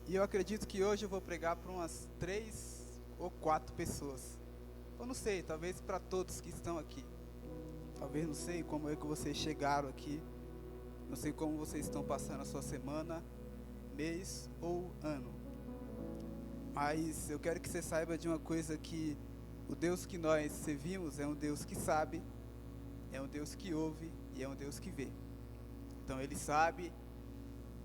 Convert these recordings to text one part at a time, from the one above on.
E eu acredito que hoje eu vou pregar para umas 3 ou 4 pessoas. Eu não sei, talvez para todos que estão aqui. Talvez não sei como é que vocês chegaram aqui. Não sei como vocês estão passando a sua semana, mês ou ano. Mas eu quero que você saiba de uma coisa, que o Deus que nós servimos é um Deus que sabe, é um Deus que ouve e é um Deus que vê. Então Ele sabe,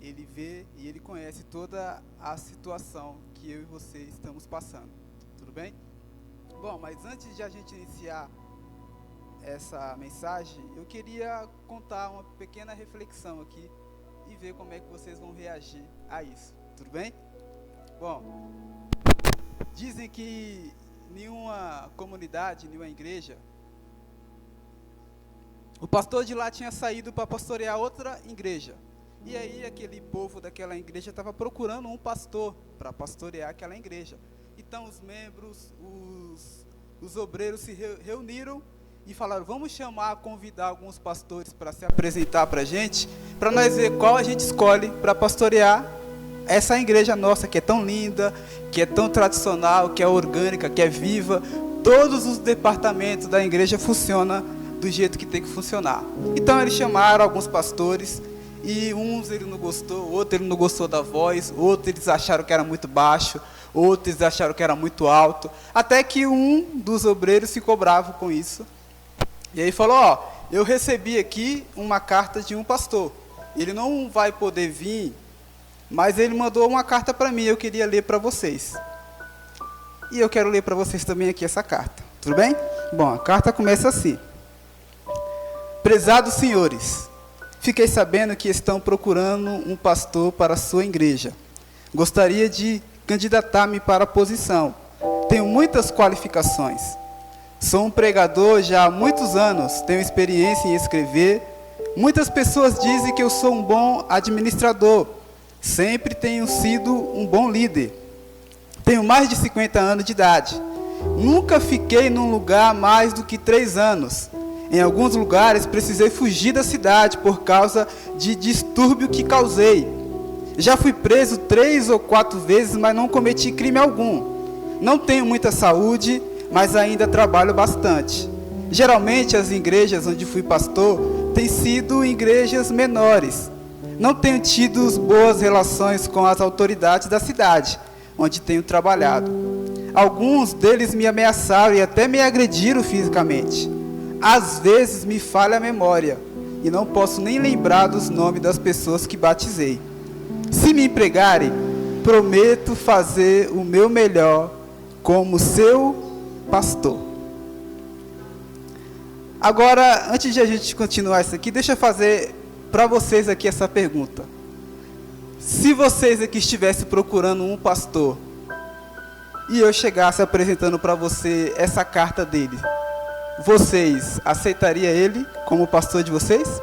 Ele vê e Ele conhece toda a situação que eu e você estamos passando. Tudo bem? Bom, mas antes de a gente iniciar essa mensagem, eu queria contar uma pequena reflexão aqui e ver como é que vocês vão reagir a isso. Tudo bem? Bom, dizem que nenhuma comunidade, nenhuma igreja, o pastor de lá tinha saído para pastorear outra igreja. E aí aquele povo daquela igreja estava procurando um pastor para pastorear aquela igreja. Então os membros, os obreiros se reuniram e falaram: vamos convidar alguns pastores para se apresentar para a gente, para nós ver qual a gente escolhe para pastorear essa igreja nossa, que é tão linda, que é tão tradicional, que é orgânica, que é viva. Todos os departamentos da igreja funcionam do jeito que tem que funcionar. Então eles chamaram alguns pastores, e uns ele não gostou, outro ele não gostou da voz, outros eles acharam que era muito baixo, outros eles acharam que era muito alto, até que um dos obreiros ficou bravo com isso. E aí falou: ó, eu recebi aqui uma carta de um pastor, ele não vai poder vir, mas ele mandou uma carta para mim, eu queria ler para vocês. E eu quero ler para vocês também aqui essa carta, tudo bem? Bom, a carta começa assim: prezados senhores, fiquei sabendo que estão procurando um pastor para a sua igreja. Gostaria de candidatar-me para a posição. Tenho muitas qualificações. Sou um pregador já há muitos anos, tenho experiência em escrever. Muitas pessoas dizem que eu sou um bom administrador. Sempre tenho sido um bom líder. Tenho mais de 50 anos de idade. Nunca fiquei num lugar há mais do que 3 anos. Em alguns lugares precisei fugir da cidade por causa de distúrbio que causei. Já fui preso 3 ou 4 vezes, mas não cometi crime algum. Não tenho muita saúde, mas ainda trabalho bastante. Geralmente as igrejas onde fui pastor têm sido igrejas menores. Não tenho tido boas relações com as autoridades da cidade onde tenho trabalhado. Alguns deles me ameaçaram e até me agrediram fisicamente. Às vezes me falha a memória e não posso nem lembrar dos nomes das pessoas que batizei. Se me empregarem, prometo fazer o meu melhor como seu pastor. Agora, antes de a gente continuar isso aqui, deixa eu fazer para vocês aqui essa pergunta. Se vocês aqui estivessem procurando um pastor e eu chegasse apresentando para você essa carta dele, vocês aceitariam ele como pastor de vocês?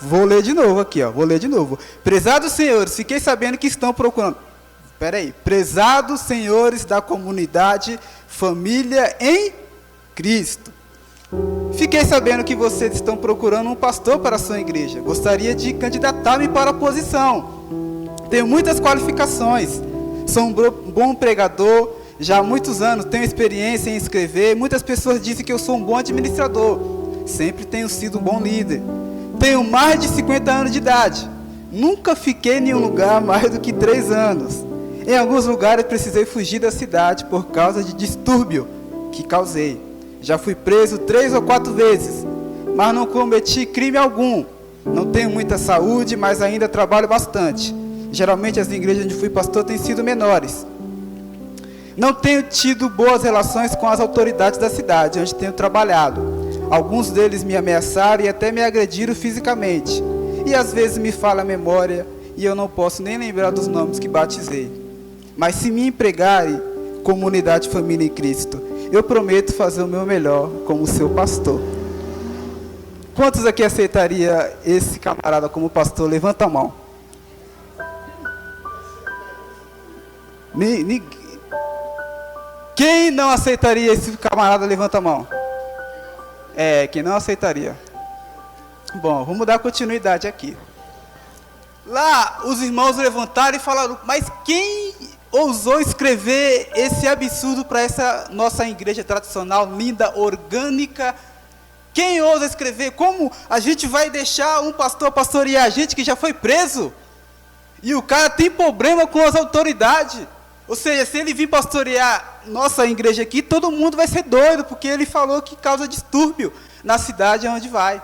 Vou ler de novo aqui, ó. Vou ler de novo. Prezados senhores, fiquei sabendo que estão procurando. Prezados senhores da comunidade Família em Cristo. Fiquei sabendo que vocês estão procurando um pastor para a sua igreja. Gostaria de candidatar-me para a posição. Tenho muitas qualificações. Sou um bom pregador. Já há muitos anos tenho experiência em escrever. Muitas pessoas dizem que eu sou um bom administrador. Sempre tenho sido um bom líder. Tenho mais de 50 anos de idade. Nunca fiquei em um lugar mais do que 3 anos. Em alguns lugares precisei fugir da cidade por causa de distúrbio que causei. Já fui preso 3 ou 4 vezes, mas não cometi crime algum. Não tenho muita saúde, mas ainda trabalho bastante. Geralmente as igrejas onde fui pastor têm sido menores. Não tenho tido boas relações com as autoridades da cidade onde tenho trabalhado. Alguns deles me ameaçaram e até me agrediram fisicamente. E às vezes me falha a memória e eu não posso nem lembrar dos nomes que batizei. Mas se me empregarem, comunidade Família em Cristo, eu prometo fazer o meu melhor como seu pastor. Quantos aqui aceitaria esse camarada como pastor? Levanta a mão. Quem não aceitaria esse camarada? Levanta a mão. Quem não aceitaria. Bom, vamos dar continuidade aqui. Lá os irmãos levantaram e falaram: mas quem ousou escrever esse absurdo para essa nossa igreja tradicional, linda, orgânica? Quem ousa escrever? Como a gente vai deixar um pastor pastorear a gente que já foi preso? E o cara tem problema com as autoridades. Ou seja, se ele vir pastorear nossa igreja aqui, todo mundo vai ser doido, porque ele falou que causa distúrbio na cidade onde vai.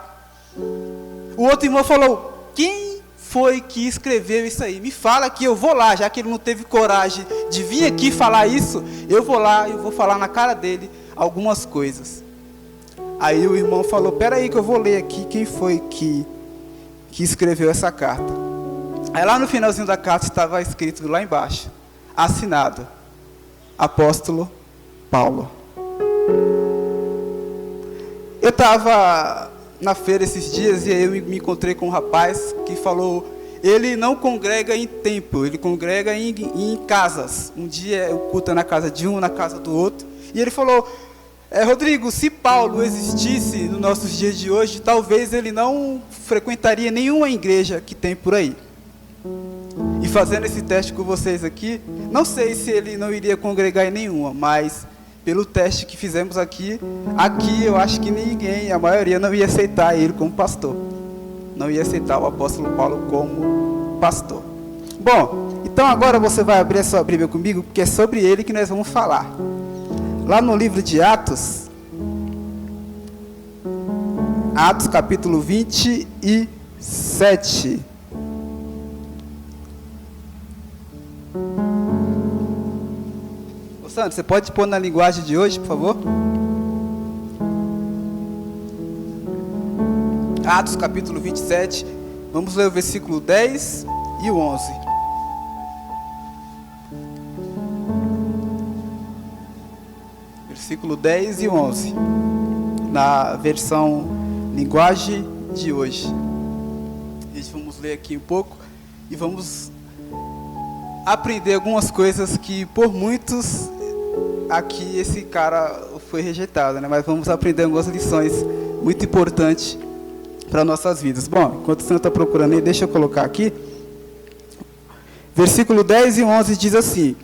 O outro irmão falou: quem foi que escreveu isso aí? Me fala que eu vou lá, já que ele não teve coragem de vir aqui falar isso, eu vou lá e vou falar na cara dele algumas coisas. Aí o irmão falou: peraí que eu vou ler aqui quem foi que escreveu essa carta. Aí lá no finalzinho da carta estava escrito lá embaixo: assinado, Apóstolo Paulo. Eu estava na feira esses dias e aí eu me encontrei com um rapaz que falou: ele não congrega em templo, ele congrega em casas. Um dia o culto é na casa de um, na casa do outro. E ele falou: Rodrigo, se Paulo existisse nos nossos dias de hoje, talvez ele não frequentaria nenhuma igreja que tem por aí. E fazendo esse teste com vocês aqui, não sei se ele não iria congregar em nenhuma, mas pelo teste que fizemos aqui eu acho que ninguém, a maioria não ia aceitar ele como pastor. Não ia aceitar o apóstolo Paulo como pastor. Bom, então agora você vai abrir a sua Bíblia comigo, porque é sobre ele que nós vamos falar. Lá no livro de Atos, Atos capítulo 27. Ô Sandro, você pode pôr na linguagem de hoje, por favor? Atos capítulo 27, vamos ler o versículo 10 e o 11. Versículo 10 e 11, na versão linguagem de hoje. Vamos ler aqui um pouco e vamos aprender algumas coisas que por muitos aqui esse cara foi rejeitado, né? Mas vamos aprender algumas lições muito importantes para nossas vidas. Bom, enquanto o Senhor está procurando aí, deixa eu colocar aqui. Versículo 10 e 11 diz assim: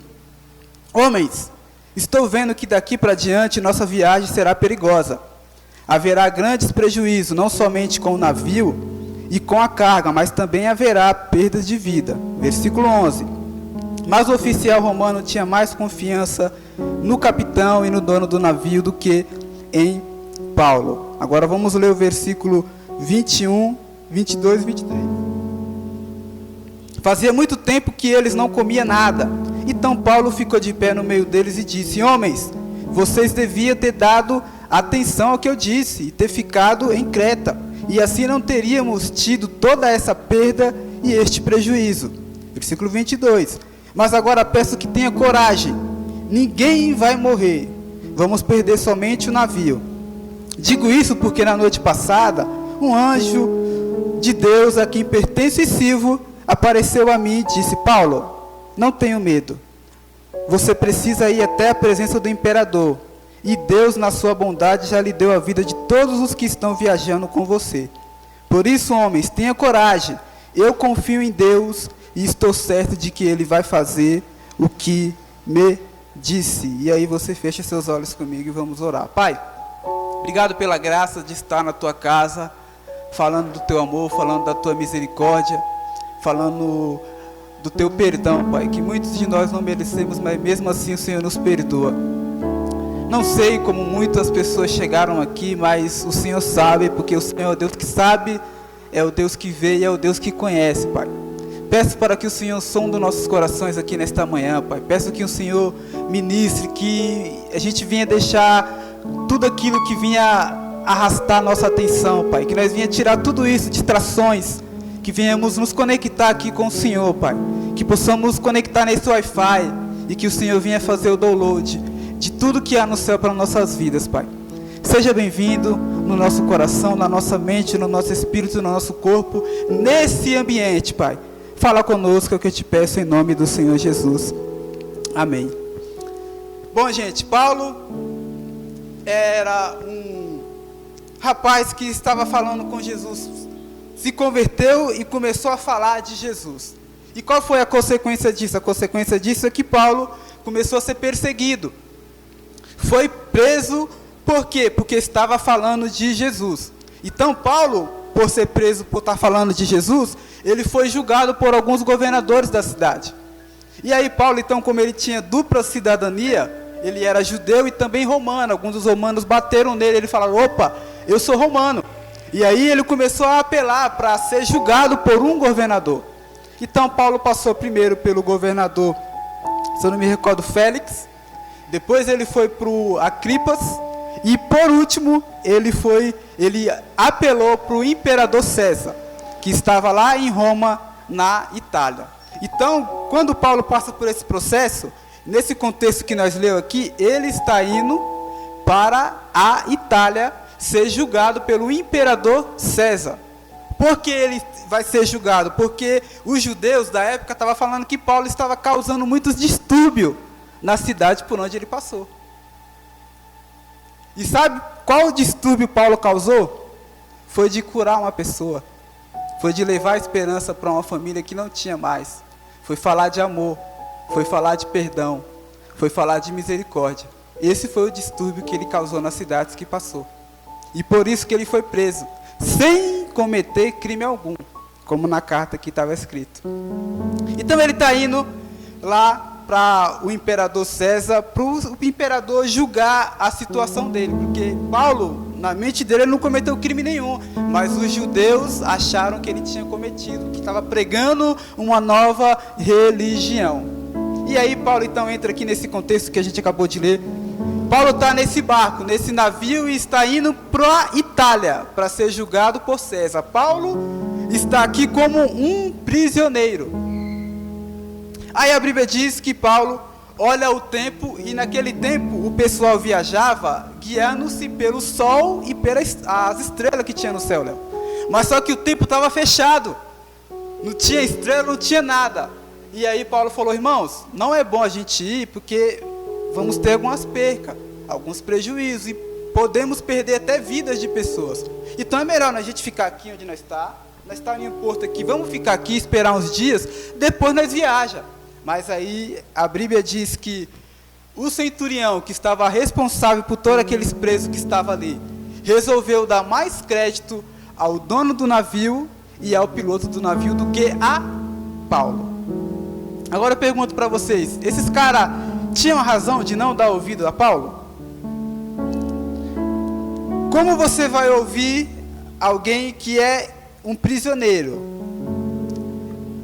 homens, estou vendo que daqui para diante nossa viagem será perigosa. Haverá grandes prejuízos, não somente com o navio e com a carga, mas também haverá perdas de vida. Versículo 11. Mas o oficial romano tinha mais confiança no capitão e no dono do navio do que em Paulo. Agora vamos ler o versículo 21, 22 e 23. Fazia muito tempo que eles não comiam nada. Então Paulo ficou de pé no meio deles e disse: homens, vocês deviam ter dado atenção ao que eu disse e ter ficado em Creta, e assim não teríamos tido toda essa perda e este prejuízo. Versículo 22. Mas agora peço que tenha coragem, ninguém vai morrer, vamos perder somente o navio. Digo isso porque na noite passada um anjo de Deus, a quem pertenço e sirvo, apareceu a mim e disse: Paulo, não tenha medo, você precisa ir até a presença do imperador, e Deus na sua bondade já lhe deu a vida de todos os que estão viajando com você. Por isso, homens, tenha coragem, eu confio em Deus e estou certo de que Ele vai fazer o que me disse. E aí você fecha seus olhos comigo e vamos orar. Pai, obrigado pela graça de estar na tua casa, falando do teu amor, falando da tua misericórdia, falando do teu perdão, Pai, que muitos de nós não merecemos, mas mesmo assim o Senhor nos perdoa. Não sei como muitas pessoas chegaram aqui, mas o Senhor sabe, porque o Senhor é o Deus que sabe, é o Deus que vê e é o Deus que conhece, Pai. Peço para que o Senhor sonde nossos corações aqui nesta manhã, Pai. Peço que o Senhor ministre, que a gente venha deixar tudo aquilo que vinha arrastar nossa atenção, Pai. Que nós venha tirar tudo isso, distrações, que venhamos nos conectar aqui com o Senhor, Pai. Que possamos nos conectar nesse Wi-Fi e que o Senhor venha fazer o download de tudo que há no céu para nossas vidas, Pai. Seja bem-vindo no nosso coração, na nossa mente, no nosso espírito, no nosso corpo, nesse ambiente, Pai. Fala conosco, é o que eu te peço em nome do Senhor Jesus. Amém. Bom, gente, Paulo era um rapaz que estava falando com Jesus se converteu e começou a falar de Jesus. E qual foi a consequência disso? A consequência disso é que Paulo começou a ser perseguido. Foi preso, por quê? Porque estava falando de Jesus. Então Paulo, por ser preso por estar falando de Jesus, ele foi julgado por alguns governadores da cidade. E aí Paulo, então, como ele tinha dupla cidadania, ele era judeu e também romano. Alguns dos romanos bateram nele, ele falou: opa, eu sou romano. E aí ele começou a apelar para ser julgado por um governador. Então Paulo passou primeiro pelo governador, se eu não me recordo, Félix. Depois ele foi para o Agripas. E por último, ele apelou para o imperador César, que estava lá em Roma, na Itália. Então, quando Paulo passa por esse processo, nesse contexto que nós lemos aqui, ele está indo para a Itália ser julgado pelo imperador César. Por que ele vai ser julgado? Porque os judeus da época estavam falando que Paulo estava causando muitos distúrbios na cidade por onde ele passou. E sabe qual distúrbio Paulo causou? Foi de curar uma pessoa. Foi de levar esperança para uma família que não tinha mais. Foi falar de amor. Foi falar de perdão. Foi falar de misericórdia. Esse foi o distúrbio que ele causou nas cidades que passou. E por isso que ele foi preso, sem cometer crime algum, como na carta que estava escrito. Então ele está indo lá para o imperador César, para o imperador julgar a situação dele, porque Paulo, na mente dele, ele não cometeu crime nenhum, mas os judeus acharam que ele tinha cometido, que estava pregando uma nova religião. E aí Paulo então entra aqui nesse contexto que a gente acabou de ler. Paulo está nesse barco, nesse navio, e está indo para a Itália para ser julgado por César. Paulo está aqui como um prisioneiro. Aí a Bíblia diz que Paulo olha o tempo, e naquele tempo o pessoal viajava guiando-se pelo sol e pelas estrelas que tinha no céu, Léo. Mas só que o tempo estava fechado, não tinha estrela, não tinha nada. E aí Paulo falou: irmãos, não é bom a gente ir, porque vamos ter algumas percas, alguns prejuízos, e podemos perder até vidas de pessoas. Então é melhor a gente ficar aqui onde nós estamos em um porto aqui, vamos ficar aqui, esperar uns dias, depois nós viaja. Mas aí a Bíblia diz que o centurião, que estava responsável por todos aqueles presos que estavam ali, resolveu dar mais crédito ao dono do navio e ao piloto do navio do que a Paulo. Agora eu pergunto para vocês, esses caras tinham razão de não dar ouvido a Paulo? Como você vai ouvir alguém que é um prisioneiro?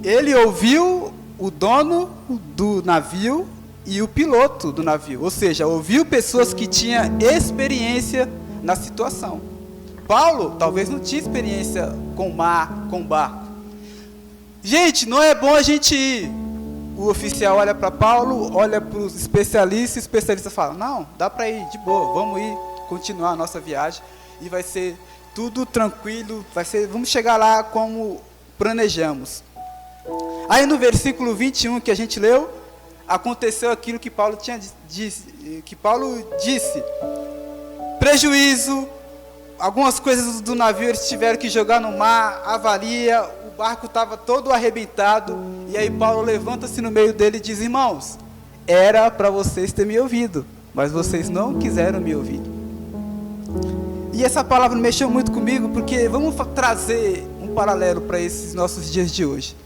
Ele ouviu o dono do navio e o piloto do navio, ou seja, ouviu pessoas que tinham experiência na situação. Paulo talvez não tinha experiência com mar, com barco. Gente, não é bom a gente ir. O oficial olha para Paulo, olha para os especialistas, e o especialista fala: não, dá para ir, de boa, vamos ir, continuar a nossa viagem, e vai ser tudo tranquilo, vamos chegar lá como planejamos. Aí no versículo 21 que a gente leu, aconteceu aquilo que Paulo disse: prejuízo, algumas coisas do navio eles tiveram que jogar no mar, avaria, o barco estava todo arrebentado. E aí Paulo levanta-se no meio dele e diz: irmãos, era para vocês terem me ouvido, mas vocês não quiseram me ouvir. E essa palavra mexeu muito comigo, porque vamos trazer um paralelo para esses nossos dias de hoje.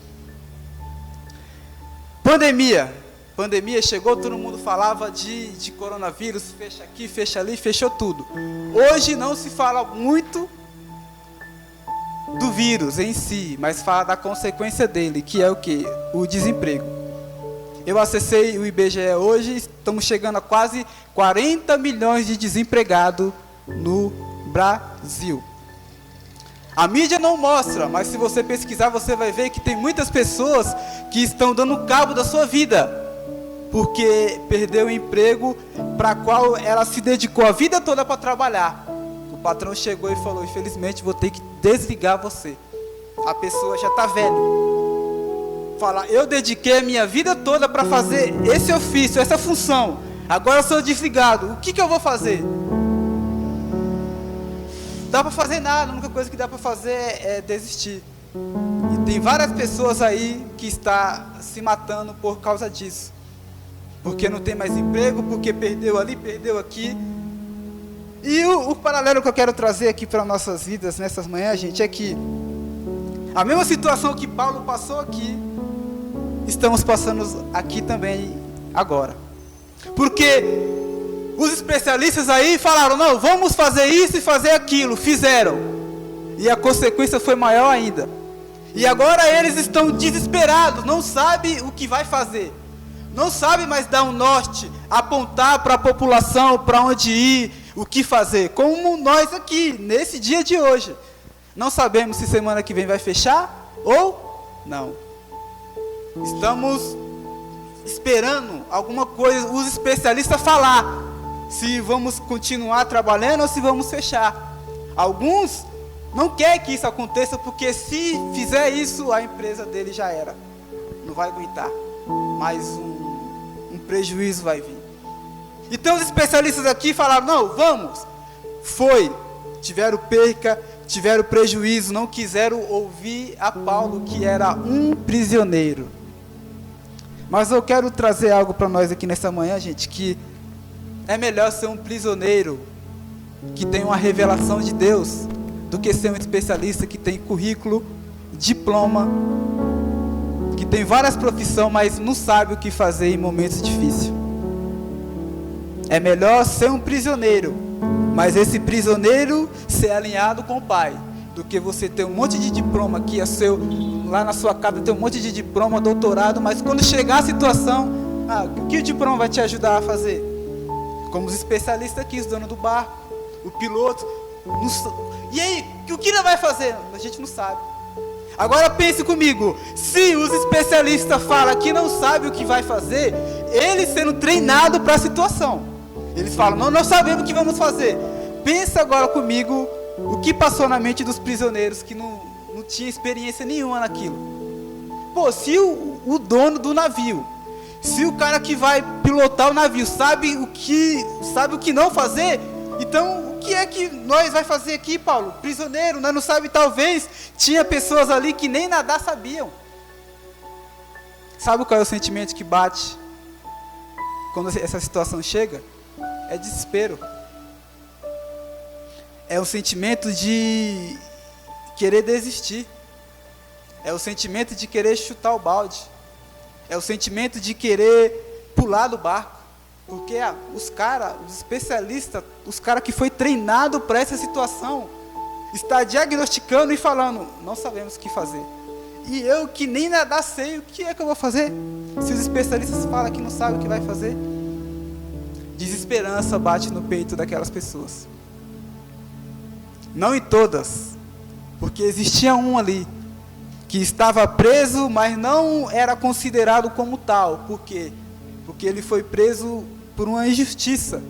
Pandemia chegou, todo mundo falava de coronavírus, fecha aqui, fecha ali, fechou tudo. Hoje não se fala muito do vírus em si, mas fala da consequência dele, que é o quê? O desemprego. Eu acessei o IBGE hoje, estamos chegando a quase 40 milhões de desempregados no Brasil. A mídia não mostra, mas se você pesquisar, você vai ver que tem muitas pessoas que estão dando cabo da sua vida, porque perdeu o emprego para qual ela se dedicou a vida toda para trabalhar. O patrão chegou e falou: infelizmente vou ter que desligar você. A pessoa já está velha. Fala: eu dediquei a minha vida toda para fazer esse ofício, essa função. Agora eu sou desligado. O que eu vou fazer? dá para fazer nada, a única coisa que dá para fazer é desistir. E tem várias pessoas aí que estão se matando por causa disso. Porque não tem mais emprego, porque perdeu ali, perdeu aqui. E o paralelo que eu quero trazer aqui para nossas vidas nessas manhãs, gente, é que a mesma situação que Paulo passou aqui, estamos passando aqui também agora. Porque os especialistas aí falaram, não, vamos fazer isso e fazer aquilo. Fizeram. E a consequência foi maior ainda. E agora eles estão desesperados, não sabem o que vai fazer. Não sabem mais dar um norte, apontar para a população, para onde ir, o que fazer. Como nós aqui, nesse dia de hoje. Não sabemos se semana que vem vai fechar ou não. Estamos esperando alguma coisa, os especialistas falar se vamos continuar trabalhando ou se vamos fechar. Alguns não querem que isso aconteça, porque se fizer isso, a empresa dele já era. Não vai aguentar. Mais um prejuízo vai vir. Então os especialistas aqui falaram, não, vamos. Foi. Tiveram perca, tiveram prejuízo, não quiseram ouvir a Paulo, que era um prisioneiro. Mas eu quero trazer algo para nós aqui nessa manhã, gente, que é melhor ser um prisioneiro que tem uma revelação de Deus, do que ser um especialista que tem currículo, diploma, que tem várias profissões, mas não sabe o que fazer em momentos difíceis. É melhor ser um prisioneiro, mas esse prisioneiro ser alinhado com o Pai, do que você ter um monte de diploma aqui, lá na sua casa tem um monte de diploma, doutorado, mas quando chegar a situação, o que o diploma vai te ajudar a fazer? Como os especialistas aqui, os donos do barco, o piloto, e aí, o que ele vai fazer? A gente não sabe. Agora pense comigo, se os especialistas falam que não sabe o que vai fazer, eles sendo treinados para a situação, eles falam, não, nós sabemos o que vamos fazer. Pensa agora comigo, o que passou na mente dos prisioneiros que não tinha experiência nenhuma naquilo. Pô, se o dono do navio, se o cara que vai pilotar o navio sabe o que não fazer, então o que é que nós vai fazer aqui, Paulo? Prisioneiro, nós não sabemos, talvez tinha pessoas ali que nem nadar sabiam. Sabe qual é o sentimento que bate quando essa situação chega? É desespero. É o sentimento de querer desistir. É o sentimento de querer chutar o balde. É o sentimento de querer pular do barco. Porque os especialistas, os caras que foi treinado para essa situação, está diagnosticando e falando, não sabemos o que fazer. E eu que nem nadar sei, o que é que eu vou fazer? Se os especialistas falam que não sabem o que vai fazer. Desesperança bate no peito daquelas pessoas. Não em todas, porque existia um ali que estava preso, mas não era considerado como tal. Por quê? Porque ele foi preso por uma injustiça.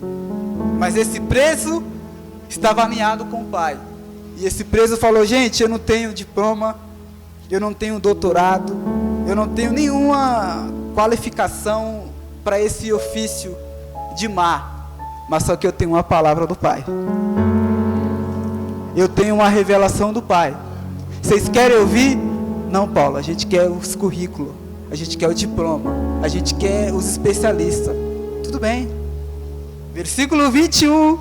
Mas esse preso estava alinhado com o Pai. E esse preso falou, gente, eu não tenho diploma, eu não tenho doutorado, eu não tenho nenhuma qualificação para esse ofício de mar, mas só que eu tenho uma palavra do Pai. Eu tenho uma revelação do Pai. Vocês querem ouvir? Não, Paulo, a gente quer os currículos, a gente quer o diploma, a gente quer os especialistas. Tudo bem. Versículo 21.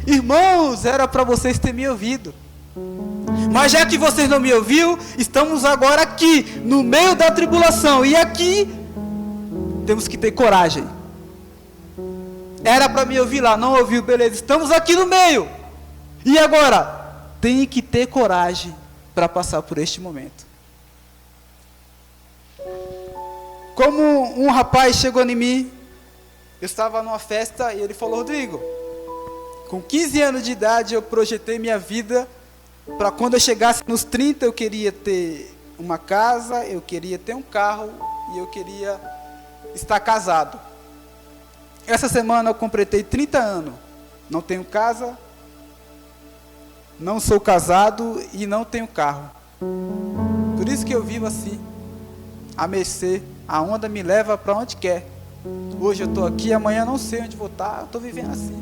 Irmãos, era para vocês terem me ouvido. Mas já que vocês não me ouviram, estamos agora aqui, no meio da tribulação. E aqui, temos que ter coragem. Era para me ouvir lá, não ouviu, beleza. Estamos aqui no meio. E agora? Tem que ter coragem para passar por este momento. Como um rapaz chegou em mim, eu estava numa festa e ele falou, Rodrigo, com 15 anos de idade eu projetei minha vida para quando eu chegasse nos 30 eu queria ter uma casa, eu queria ter um carro e eu queria estar casado. Essa semana eu completei 30 anos, não tenho casa, não sou casado e não tenho carro. Por isso que eu vivo assim, a mercê, a onda me leva para onde quer. Hoje eu estou aqui, amanhã não sei onde vou estar, eu estou vivendo assim.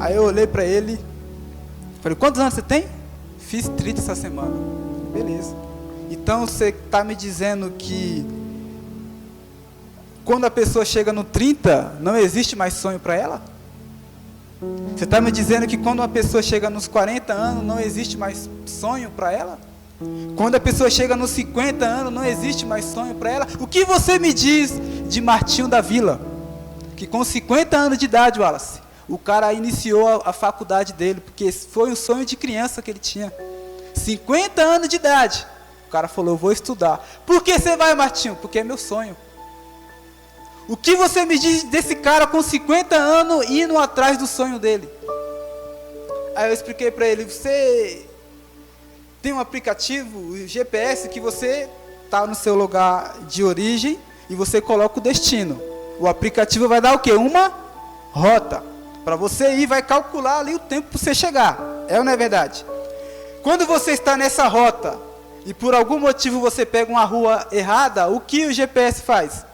Aí eu olhei para ele Falei, quantos anos você tem? Fiz 30 essa semana. Beleza. Então você está me dizendo que quando a pessoa chega no 30, não existe mais sonho para ela? Você está me dizendo que quando uma pessoa chega nos 40 anos, não existe mais sonho para ela? Quando a pessoa chega nos 50 anos, não existe mais sonho para ela? O que você me diz de Martinho da Vila? Que com 50 anos de idade, Wallace, o cara iniciou a faculdade dele, porque foi um sonho de criança que ele tinha. 50 anos de idade. O cara falou, eu vou estudar. Por que você vai, Martinho? Porque é meu sonho. O que você me diz desse cara com 50 anos indo atrás do sonho dele? Aí eu expliquei para ele, você tem um aplicativo, o GPS, que você está no seu lugar de origem e você coloca o destino. O aplicativo vai dar o quê? Uma rota. Para você ir, vai calcular ali o tempo para você chegar. É ou não é verdade? Quando você está nessa rota e por algum motivo você pega uma rua errada, o que o GPS faz?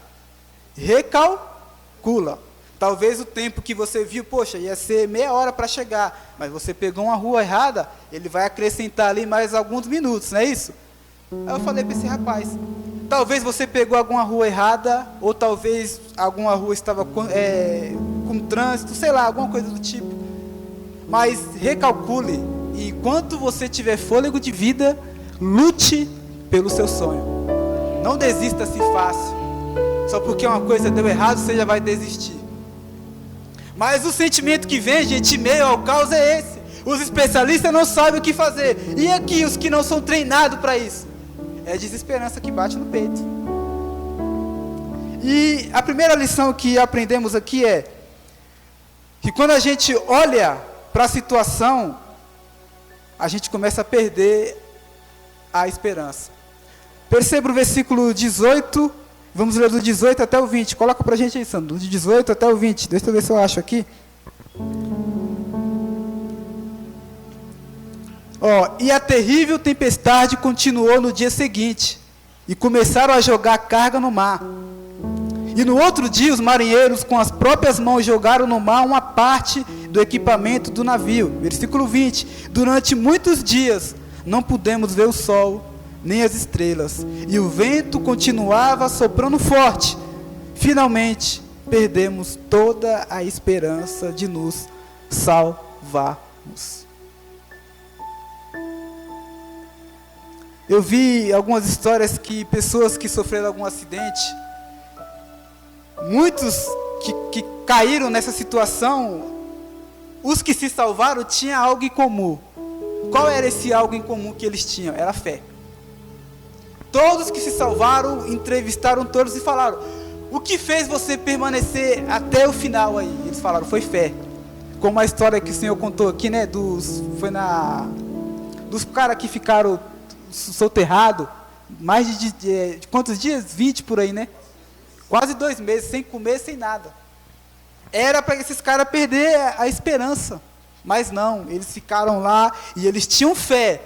Recalcula. Talvez o tempo que você viu, poxa, ia ser meia hora para chegar, mas você pegou uma rua errada, ele vai acrescentar ali mais alguns minutos, não é isso? Aí eu falei para esse rapaz, talvez você pegou alguma rua errada, ou talvez alguma rua estava com trânsito, sei lá, alguma coisa do tipo, mas recalcule, e enquanto você tiver fôlego de vida, lute pelo seu sonho. Não desista assim fácil. Só porque uma coisa deu errado, você já vai desistir. Mas o sentimento que vem, gente, em meio ao caos é esse. Os especialistas não sabem o que fazer. E aqui, os que não são treinados para isso? É a desesperança que bate no peito. E a primeira lição que aprendemos aqui é que quando a gente olha para a situação, a gente começa a perder a esperança. Perceba o versículo 18. Vamos ler do 18 até o 20. Coloca pra gente aí, Sandro. Do 18 até o 20. Deixa eu ver se eu acho aqui. E a terrível tempestade continuou no dia seguinte. E começaram a jogar carga no mar. E no outro dia, os marinheiros, com as próprias mãos, jogaram no mar uma parte do equipamento do navio. Versículo 20. Durante muitos dias, não pudemos ver o sol, nem as estrelas, e o vento continuava soprando forte. Finalmente, perdemos toda a esperança de nos salvarmos. Eu vi algumas histórias que pessoas que sofreram algum acidente, muitos que caíram nessa situação, os que se salvaram tinham algo em comum. Qual era esse algo em comum que eles tinham? Era fé. Todos que se salvaram, entrevistaram todos e falaram, o que fez você permanecer até o final aí? Eles falaram, foi fé. Como a história que o Senhor contou aqui, né? Dos caras que ficaram soterrados, mais de quantos dias? 20 por aí, né? Quase 2 meses, sem comer, sem nada. Era para esses caras perder a esperança. Mas não, eles ficaram lá e eles tinham fé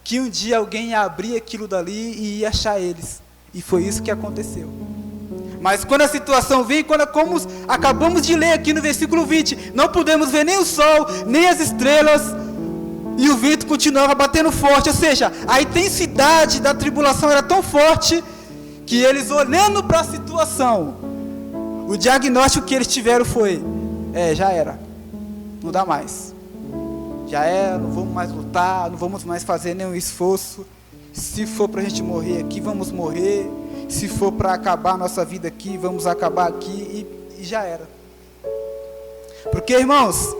que um dia alguém ia abrir aquilo dali e ia achar eles. E foi isso que aconteceu. Mas quando a situação vem, como acabamos de ler aqui no versículo 20, não pudemos ver nem o sol, nem as estrelas, e o vento continuava batendo forte. Ou seja, a intensidade da tribulação era tão forte, que eles, olhando para a situação, o diagnóstico que eles tiveram foi, já era, não dá mais. Já era, não vamos mais lutar, não vamos mais fazer nenhum esforço. Se for para a gente morrer aqui, vamos morrer. Se for para acabar a nossa vida aqui, vamos acabar aqui, e já era. Porque, irmãos,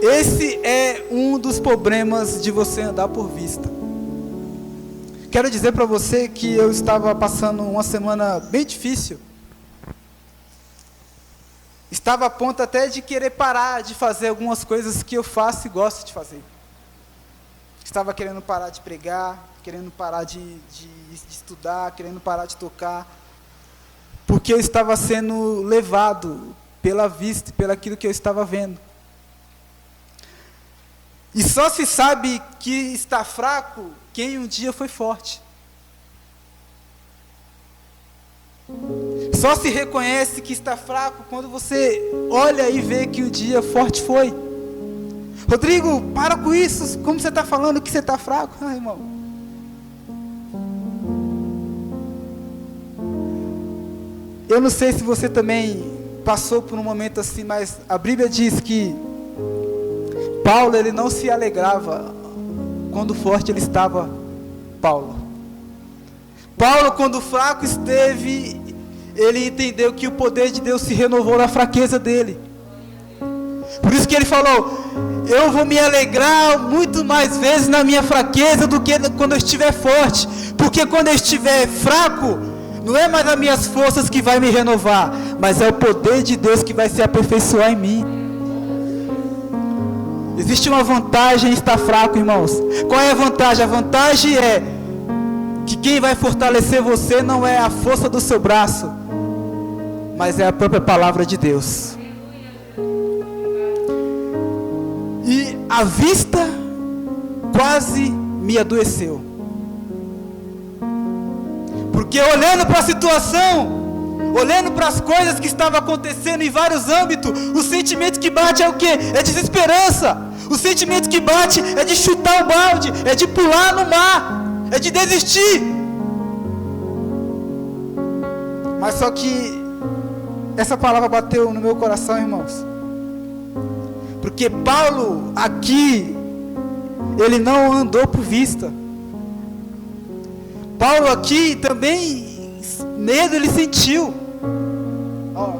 esse é um dos problemas de você andar por vista. Quero dizer para você que eu estava passando uma semana bem difícil. Estava a ponto até de querer parar de fazer algumas coisas que eu faço e gosto de fazer. Estava querendo parar de pregar, querendo parar de estudar, querendo parar de tocar, porque eu estava sendo levado pela vista e pelo aquilo que eu estava vendo. E só se sabe que está fraco quem um dia foi forte. Só se reconhece que está fraco quando você olha e vê que o dia forte foi. Rodrigo, para com isso, como você está falando que você está fraco? Ah, irmão. Eu não sei se você também passou por um momento assim, mas a Bíblia diz que Paulo, ele não se alegrava quando forte ele estava. Paulo, quando fraco esteve, ele entendeu que o poder de Deus se renovou na fraqueza dele. Por isso que ele falou: eu vou me alegrar muito mais vezes na minha fraqueza do que quando eu estiver forte, porque quando eu estiver fraco, não é mais as minhas forças que vai me renovar, mas é o poder de Deus que vai se aperfeiçoar em mim. Existe uma vantagem em estar fraco, irmãos. Qual é a vantagem? A vantagem é que quem vai fortalecer você não é a força do seu braço, mas é a própria palavra de Deus. E a vista quase me adoeceu, porque olhando para a situação, olhando para as coisas que estavam acontecendo em vários âmbitos, o sentimento que bate é o quê? É desesperança. O sentimento que bate é de chutar o balde, é de pular no mar, é de desistir. Mas só que essa palavra bateu no meu coração, irmãos, porque Paulo aqui, ele não andou por vista. Paulo aqui também, medo ele sentiu. Ó,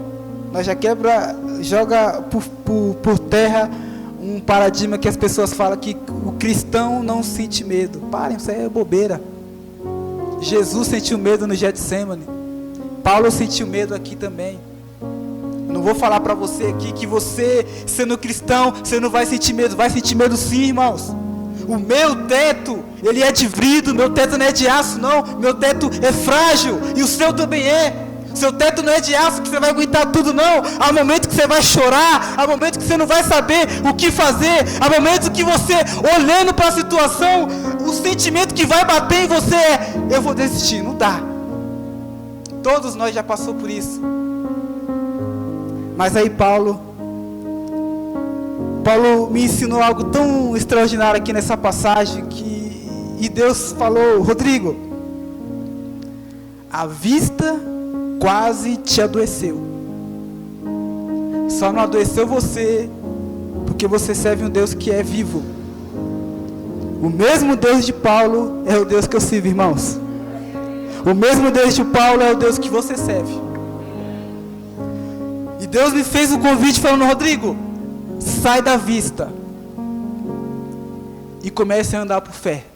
nós já joga por terra um paradigma que as pessoas falam que o cristão não sente medo. Parem, isso aí é bobeira. Jesus sentiu medo no Getsemane. Paulo sentiu medo aqui também. Eu não vou falar para você aqui que você, sendo cristão, você não vai sentir medo. Vai sentir medo sim, irmãos. O meu teto, ele é de vidro. Meu teto não é de aço, não. Meu teto é frágil. E o seu também é. Seu teto não é de aço que você vai aguentar tudo, não. Há momentos que você vai chorar, há momentos que você não vai saber o que fazer, há momentos que você, olhando para a situação, o sentimento que vai bater em você é: eu vou desistir, não dá. Todos nós já passamos por isso. Mas aí Paulo me ensinou algo tão extraordinário aqui nessa passagem, e Deus falou: Rodrigo, a vista quase te adoeceu. Só não adoeceu você, porque você serve um Deus que é vivo. O mesmo Deus de Paulo é o Deus que eu sirvo, irmãos. O mesmo Deus de Paulo é o Deus que você serve. E Deus me fez um convite falando: Rodrigo, sai da vista e comece a andar por fé.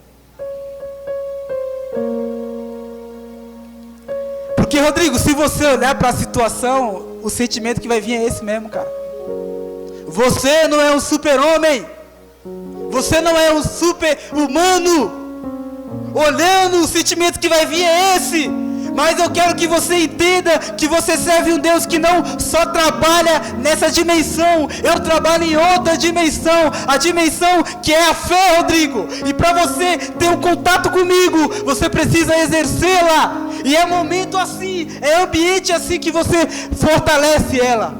Porque, Rodrigo, se você olhar para a situação, o sentimento que vai vir é esse mesmo, cara. Você não é um super-homem. Você não é um super-humano. Olhando, o sentimento que vai vir é esse. Mas eu quero que você entenda que você serve um Deus que não só trabalha nessa dimensão. Eu trabalho em outra dimensão. A dimensão que é a fé, Rodrigo. E para você ter um contato comigo, você precisa exercê-la. E é momento assim, é ambiente assim que você fortalece ela.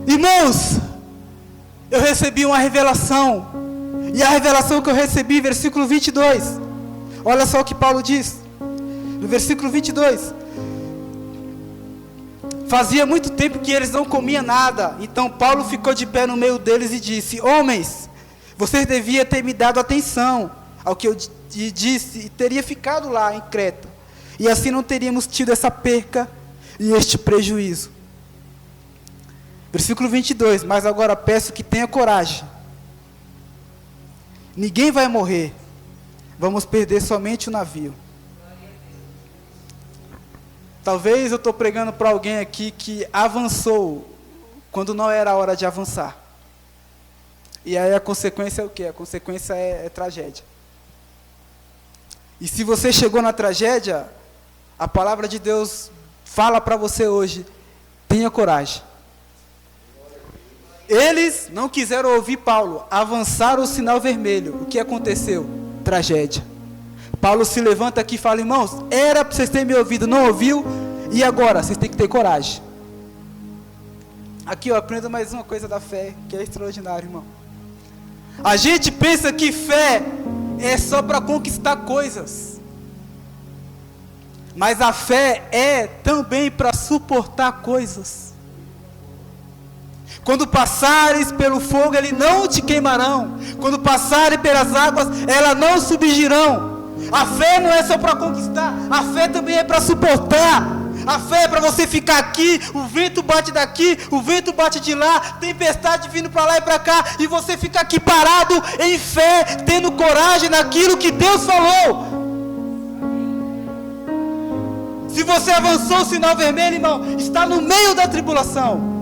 Irmãos, eu recebi uma revelação. E a revelação que eu recebi, versículo 22. Olha só o que Paulo diz. No versículo 22. Fazia muito tempo que eles não comiam nada. Então Paulo ficou de pé no meio deles e disse: homens, vocês deviam ter me dado atenção ao que eu disse, e teria ficado lá em Creta. E assim não teríamos tido essa perca e este prejuízo. Versículo 22. Mas agora peço que tenha coragem. Ninguém vai morrer. Vamos perder somente o navio. Talvez eu estou pregando para alguém aqui que avançou quando não era a hora de avançar. E aí a consequência é o quê? A consequência é tragédia. E se você chegou na tragédia, a palavra de Deus fala para você hoje: tenha coragem. Eles não quiseram ouvir Paulo, avançaram o sinal vermelho. O que aconteceu? Tragédia. Paulo se levanta aqui e fala: irmãos, era para vocês terem me ouvido, não ouviu, e agora? Vocês têm que ter coragem. Aqui eu aprendo mais uma coisa da fé, que é extraordinário, irmão. A gente pensa que fé é só para conquistar coisas. Mas a fé é também para suportar coisas. Quando passares pelo fogo, ele não te queimarão. Quando passares pelas águas, elas não submergirão. A fé não é só para conquistar, a fé também é para suportar. A fé é para você ficar aqui, o vento bate daqui, o vento bate de lá, tempestade vindo para lá e para cá, e você fica aqui parado em fé, tendo coragem naquilo que Deus falou. Se você avançou o sinal vermelho, irmão, está no meio da tribulação.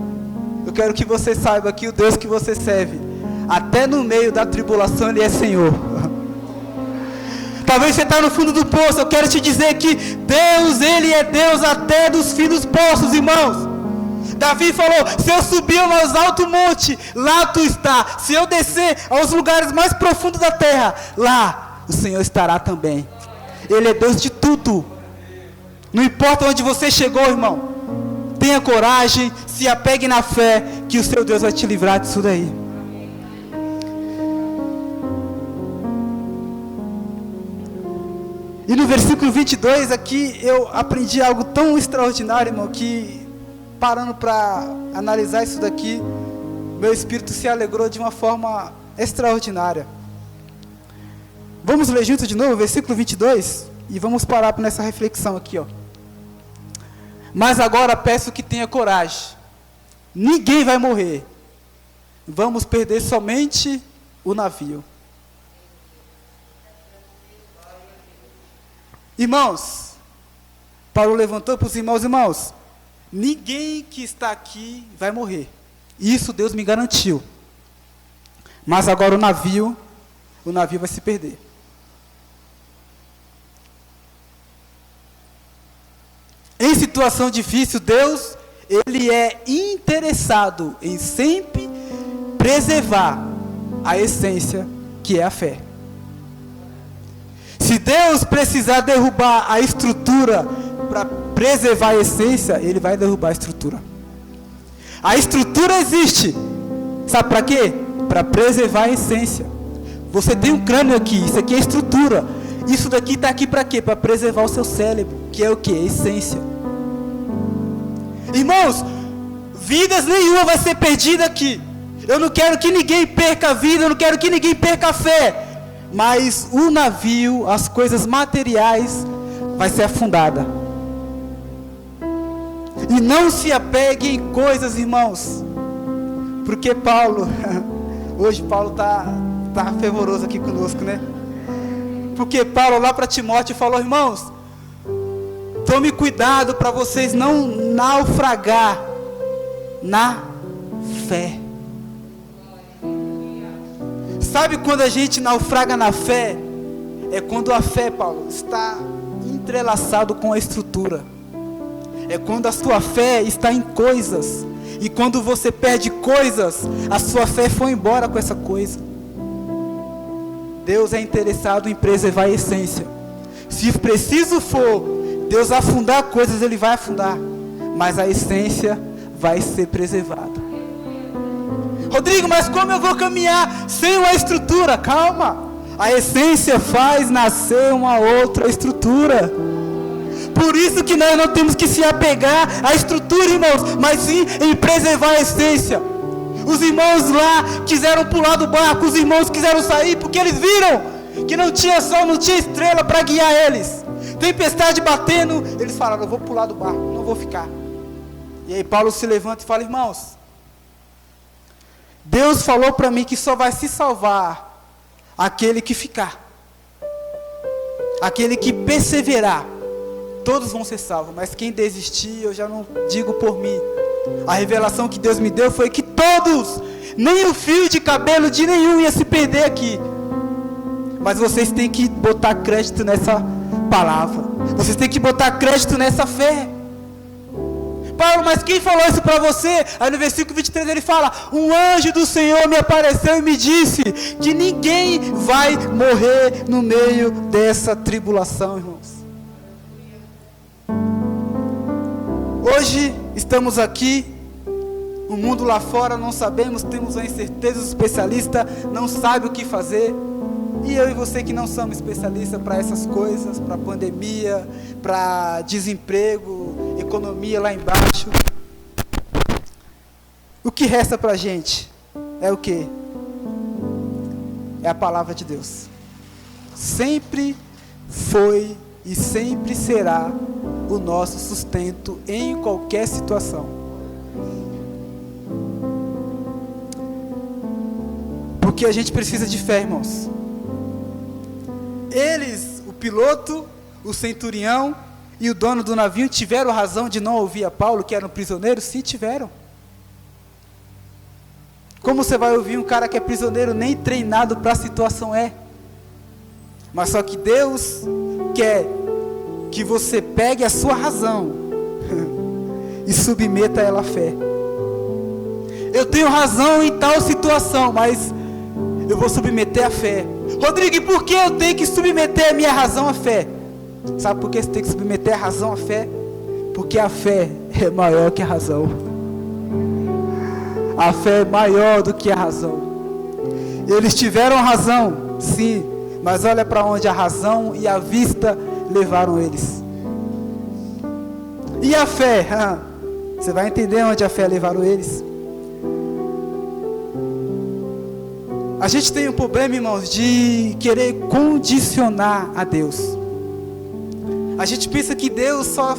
Eu quero que você saiba que o Deus que você serve, até no meio da tribulação, Ele é Senhor. Talvez você está no fundo do poço. Eu quero te dizer que Deus, Ele é Deus até dos fins dos poços, irmãos. Davi falou: se eu subir aos altos montes, lá tu está. Se eu descer aos lugares mais profundos da terra, lá o Senhor estará também. Ele é Deus de tudo. Não importa onde você chegou, irmão, tenha coragem, se apegue na fé, que o seu Deus vai te livrar disso daí. E no versículo 22 aqui, eu aprendi algo tão extraordinário, irmão, que parando para analisar isso daqui, meu espírito se alegrou de uma forma extraordinária. Vamos ler junto de novo, versículo 22, e vamos parar nessa reflexão aqui, ó. Mas agora peço que tenha coragem, ninguém vai morrer, vamos perder somente o navio. Irmãos, Paulo levantou para os irmãos, ninguém que está aqui vai morrer, isso Deus me garantiu, mas agora o navio vai se perder. Em situação difícil, Deus, Ele é interessado em sempre preservar a essência que é a fé. Se Deus precisar derrubar a estrutura para preservar a essência, Ele vai derrubar a estrutura. A estrutura existe, sabe para quê? Para preservar a essência. Você tem um crânio aqui, isso aqui é estrutura. Isso daqui está aqui para quê? Para preservar o seu cérebro, que é o que? A essência. Irmãos, vidas nenhuma vai ser perdida aqui. Eu não quero que ninguém perca a vida, eu não quero que ninguém perca a fé. Mas o navio, as coisas materiais, vai ser afundada. E não se apegue em coisas, irmãos. Porque Paulo, hoje Paulo está fervoroso aqui conosco, né? Porque Paulo lá para Timóteo falou: irmãos, tome cuidado para vocês não naufragar na fé. Sabe quando a gente naufraga na fé? É quando a fé, Paulo, está entrelaçado com a estrutura. É quando a sua fé está em coisas. E quando você perde coisas, a sua fé foi embora com essa coisa. Deus é interessado em preservar a essência. Se preciso for Deus afundar coisas, Ele vai afundar. Mas a essência vai ser preservada. Rodrigo, mas como eu vou caminhar sem uma estrutura? Calma. A essência faz nascer uma outra estrutura. Por isso que nós não temos que se apegar à estrutura, irmãos, mas sim em preservar a essência. Os irmãos lá quiseram pular do barco, os irmãos quiseram sair porque eles viram que não tinha sol, não tinha estrela para guiar eles. Tempestade batendo, eles falaram: eu vou pular do barco, não vou ficar. E aí Paulo se levanta e fala: irmãos, Deus falou para mim que só vai se salvar aquele que ficar, aquele que perseverar. Todos vão ser salvos, mas quem desistir, eu já não digo por mim. A revelação que Deus me deu foi que todos, nem o fio de cabelo de nenhum ia se perder aqui. Mas vocês têm que botar crédito nessa palavra, vocês têm que botar crédito nessa fé. Paulo, mas quem falou isso para você? Aí no versículo 23 ele fala: um anjo do Senhor me apareceu e me disse que ninguém vai morrer no meio dessa tribulação, irmãos. Hoje estamos aqui, O mundo lá fora não sabemos, temos uma incerteza, o especialista não sabe o que fazer. E eu e você que não somos especialistas para essas coisas, para pandemia, para desemprego, economia lá embaixo. O que resta para a gente é o quê? É a palavra de Deus. Sempre foi e sempre será o nosso sustento em qualquer situação. Porque a gente precisa de fé, irmãos. Eles, o piloto, o centurião e o dono do navio tiveram razão de não ouvir a Paulo, que eram prisioneiros? Sim, tiveram. Como você vai ouvir um cara que é prisioneiro, nem treinado para a situação é? Mas só que Deus quer que você pegue a sua razão e submeta ela à fé. Eu tenho razão em tal situação, mas eu vou submeter a fé. Rodrigo, e por que eu tenho que submeter a minha razão à fé? Sabe por que você tem que submeter a razão à fé? Porque a fé é maior que a razão. A fé é maior do que a razão. Eles tiveram razão, sim, mas olha para onde a razão e a vista levaram eles. E a fé? Você vai entender onde a fé levaram eles. A gente tem um problema, irmãos, de querer condicionar a Deus. A gente pensa que Deus só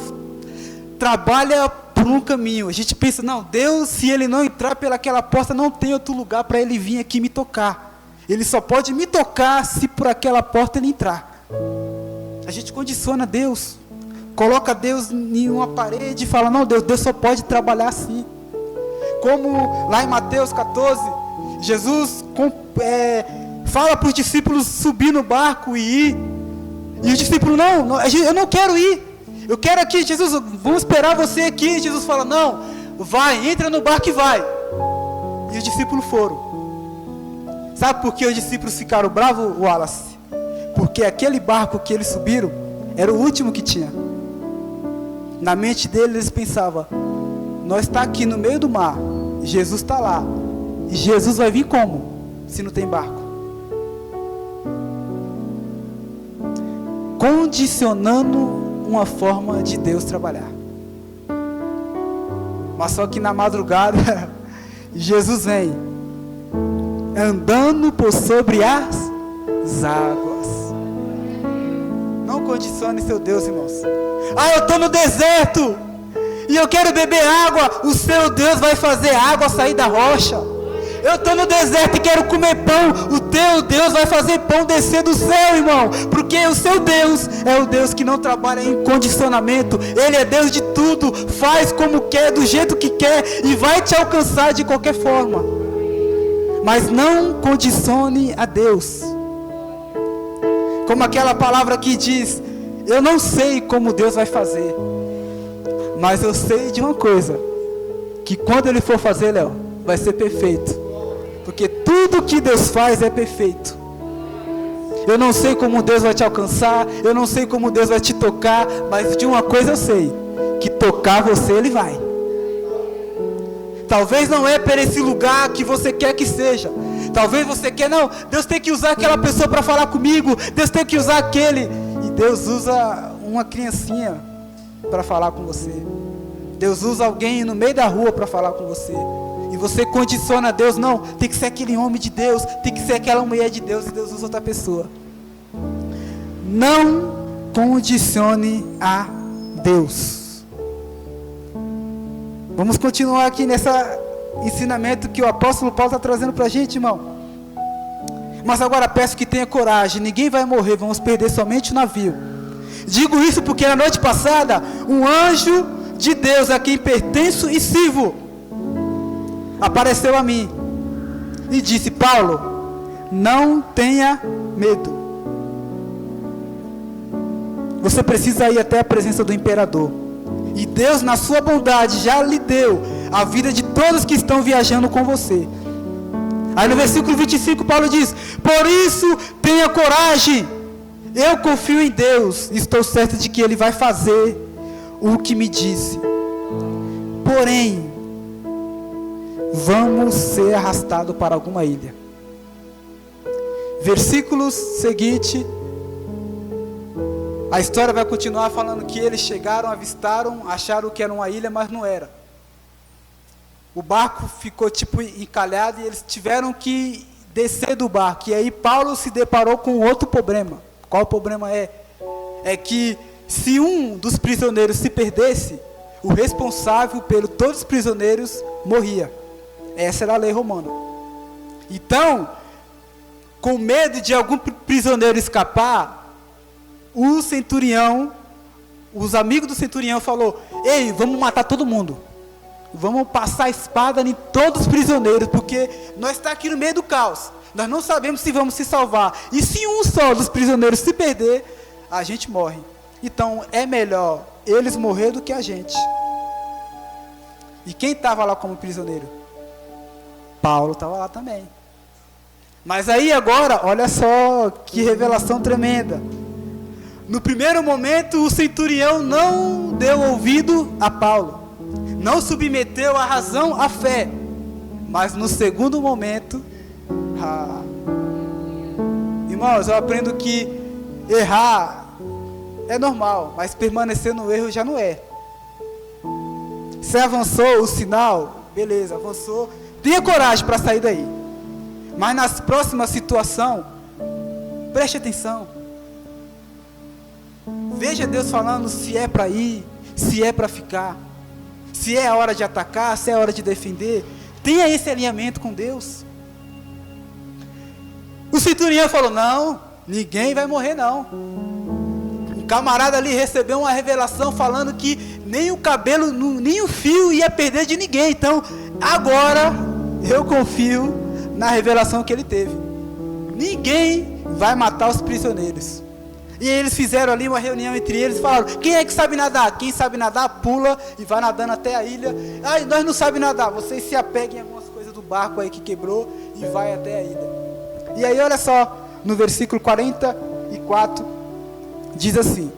trabalha por um caminho. A gente pensa, não, Deus, se Ele não entrar pelaquela porta, não tem outro lugar para Ele vir aqui me tocar. Ele só pode me tocar se por aquela porta Ele entrar. A gente condiciona Deus. Coloca Deus em uma parede e fala, não, Deus só pode trabalhar assim. Como lá em Mateus 14, Jesus fala para os discípulos subir no barco e ir. E os discípulos, não, eu não quero ir. Eu quero aqui, Jesus, vamos esperar você aqui. Jesus fala, não, vai, entra no barco e vai. E os discípulos foram. Sabe por que os discípulos ficaram bravos, Wallace? Porque aquele barco que eles subiram era o último que tinha. Na mente deles eles pensavam, nós está aqui no meio do mar, Jesus está lá. E Jesus vai vir como? Se não tem barco. Condicionando uma forma de Deus trabalhar. Mas só que na madrugada Jesus vem andando por sobre as águas. Não condicione seu Deus, irmãos. Eu estou no deserto e eu quero beber água. O seu Deus vai fazer água sair da rocha. Eu estou no deserto e quero comer pão. O teu Deus vai fazer pão descer do céu, irmão. Porque o seu Deus é o Deus que não trabalha em condicionamento. Ele é Deus de tudo. Faz como quer, do jeito que quer. E vai te alcançar de qualquer forma. Mas não condicione a Deus. Como aquela palavra que diz, eu não sei como Deus vai fazer. Mas eu sei de uma coisa. Que quando Ele for fazer, Léo, vai ser perfeito. Porque tudo que Deus faz é perfeito. Eu não sei como Deus vai te alcançar, eu não sei como Deus vai te tocar, mas de uma coisa eu sei, que tocar você Ele vai. Talvez não é por esse lugar que você quer que seja. Talvez você quer, não, Deus tem que usar aquela pessoa para falar comigo, Deus tem que usar aquele. E Deus usa uma criancinha para falar com você. Deus usa alguém no meio da rua para falar com você. E você condiciona a Deus, não, tem que ser aquele homem de Deus, tem que ser aquela mulher de Deus, e Deus usa outra pessoa. Não condicione a Deus. Vamos continuar aqui nesse ensinamento que o apóstolo Paulo está trazendo para a gente, irmão. Mas agora peço que tenha coragem, ninguém vai morrer, vamos perder somente o navio. Digo isso porque na noite passada, um anjo de Deus a quem pertenço e sirvo, apareceu a mim e disse, Paulo, não tenha medo. Você precisa ir até a presença do imperador. E Deus, na sua bondade, já lhe deu a vida de todos que estão viajando com você. Aí no versículo 25, Paulo diz, por isso tenha coragem. Eu confio em Deus, estou certo de que Ele vai fazer o que me disse. Porém, vamos ser arrastados para alguma ilha. Versículos seguintes, a história vai continuar falando que eles chegaram, avistaram, acharam que era uma ilha, mas não era. O barco ficou tipo encalhado e eles tiveram que descer do barco. E aí Paulo se deparou com outro problema. Qual o problema é? É que se um dos prisioneiros se perdesse, o responsável por todos os prisioneiros morria. Essa era a lei romana. Então, com medo de algum prisioneiro escapar, o centurião, os amigos do centurião falou: ei, vamos matar todo mundo. Vamos passar a espada em todos os prisioneiros, porque nós estamos aqui no meio do caos. Nós não sabemos se vamos se salvar. E se um só dos prisioneiros se perder, a gente morre. Então é melhor eles morrer do que a gente. E quem estava lá como prisioneiro? Paulo estava lá também. Mas aí agora, olha só que revelação tremenda. No primeiro momento, o centurião não deu ouvido a Paulo. Não submeteu a razão à fé. Mas no segundo momento, irmãos, eu aprendo que errar é normal, mas permanecer no erro já não é. Você avançou o sinal, beleza, avançou. Tenha coragem para sair daí. Mas nas próximas situações, preste atenção. Veja Deus falando se é para ir, se é para ficar. Se é a hora de atacar, se é a hora de defender. Tenha esse alinhamento com Deus. O centurião falou: não, ninguém vai morrer não. Um camarada ali recebeu uma revelação falando que nem o cabelo, nem o fio ia perder de ninguém. Então, agora eu confio na revelação que ele teve. Ninguém vai matar os prisioneiros. E eles fizeram ali uma reunião entre eles e falaram: quem é que sabe nadar? Quem sabe nadar, pula e vai nadando até a ilha. Nós não sabemos nadar, vocês se apeguem em algumas coisas do barco aí que quebrou e vai até a ilha. E aí olha só, no versículo 44, diz assim: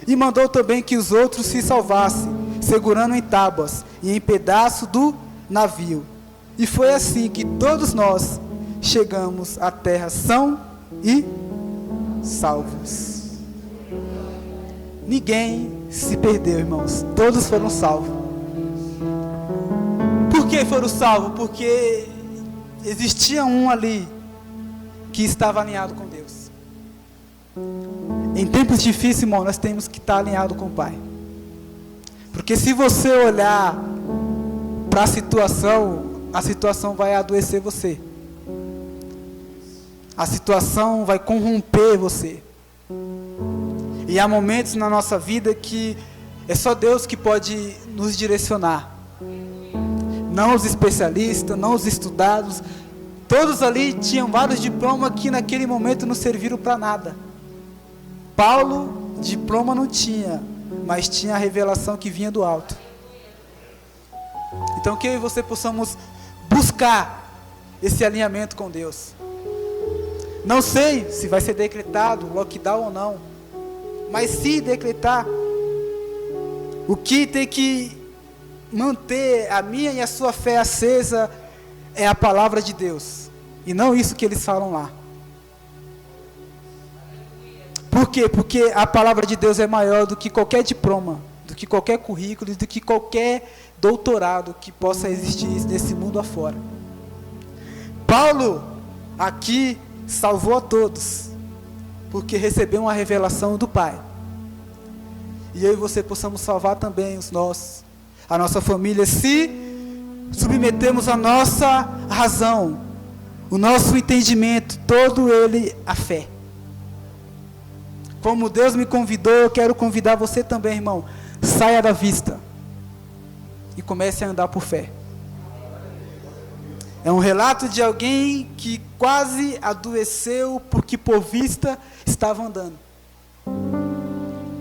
e mandou também que os outros se salvassem, segurando em tábuas e em pedaço do navio. E foi assim que todos nós chegamos à terra são e salvos. Ninguém se perdeu, irmãos. Todos foram salvos. Por que foram salvos? Porque existia um ali que estava alinhado com Deus. Em tempos difíceis, irmão, nós temos que estar alinhado com o Pai. Porque se você olhar para a situação vai adoecer você. A situação vai corromper você. E há momentos na nossa vida que é só Deus que pode nos direcionar. Não os especialistas, não os estudados. Todos ali tinham vários diplomas que naquele momento não serviram para nada. Paulo, diploma não tinha, mas tinha a revelação que vinha do alto. Então que eu e você possamos buscar esse alinhamento com Deus. Não sei se vai ser decretado lockdown ou não. Mas se decretar, o que tem que manter a minha e a sua fé acesa é a palavra de Deus. E não isso que eles falam lá. Por quê? Porque a palavra de Deus é maior do que qualquer diploma, do que qualquer currículo, do que qualquer doutorado que possa existir nesse mundo afora. Paulo aqui salvou a todos, porque recebeu uma revelação do Pai. E eu e você possamos salvar também os nossos, a nossa família, se submetemos a nossa razão, o nosso entendimento, todo ele à fé. Como Deus me convidou, eu quero convidar você também, irmão. Saia da vista e comece a andar por fé. É um relato de alguém que quase adoeceu porque por vista estava andando.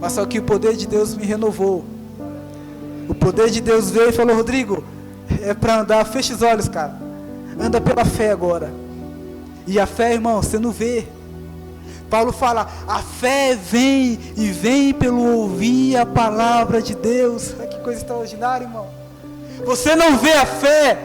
Mas só que o poder de Deus me renovou. O poder de Deus veio e falou: Rodrigo, é para andar, fecha os olhos, cara. Anda pela fé agora. E a fé, irmão, você não vê. Paulo fala: a fé vem e vem pelo ouvir a palavra de Deus. Olha que coisa extraordinária, irmão. Você não vê a fé,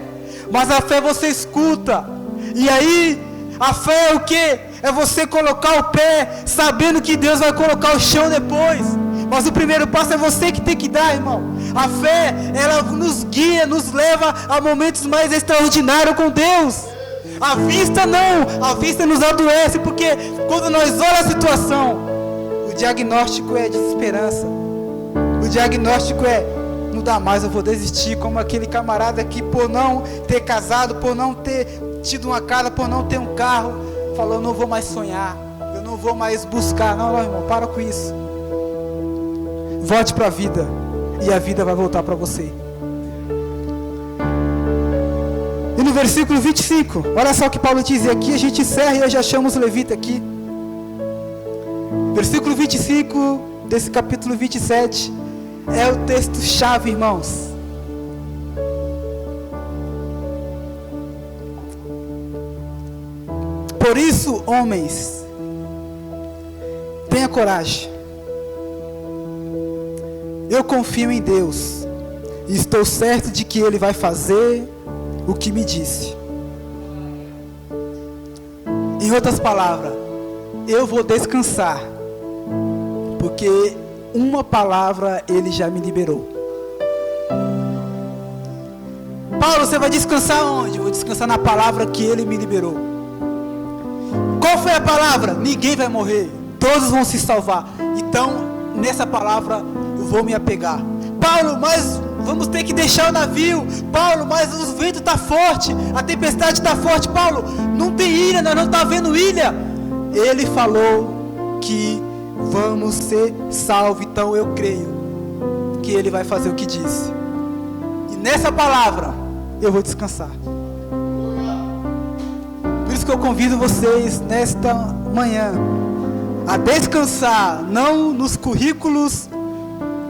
Mas a fé você escuta. E aí, a fé é o quê? É você colocar o pé, sabendo que Deus vai colocar o chão depois. Mas o primeiro passo é você que tem que dar, irmão. A fé, ela nos guia, nos leva a momentos mais extraordinários com Deus. A vista não, a vista nos adoece, porque quando nós olhamos a situação, o diagnóstico é desesperança. O diagnóstico é, não dá mais, eu vou desistir, como aquele camarada que por não ter casado, por não ter tido uma casa, por não ter um carro, falou, não vou mais sonhar, eu não vou mais buscar. Não, irmão, para com isso. Volte para a vida, e a vida vai voltar para você. E no versículo 25, olha só o que Paulo diz, e aqui a gente encerra e eu já chamo os levitas aqui. Versículo 25 desse capítulo 27 é o texto chave, irmãos. Por isso, homens, tenha coragem. Eu confio em Deus e estou certo de que Ele vai fazer o que me disse. Em outras palavras, eu vou descansar, porque uma palavra Ele já me liberou. Paulo, você vai descansar onde? Eu vou descansar na palavra que Ele me liberou. Qual foi a palavra? Ninguém vai morrer, todos vão se salvar. Então, nessa palavra eu vou me apegar. Paulo, mas vamos ter que deixar o navio. Paulo, mas o vento está forte, a tempestade está forte. Paulo, não tem ilha, nós não estamos vendo ilha. Ele falou que vamos ser salvos, então eu creio que Ele vai fazer o que disse. E nessa palavra eu vou descansar. Por isso que eu convido vocês nesta manhã a descansar, não nos currículos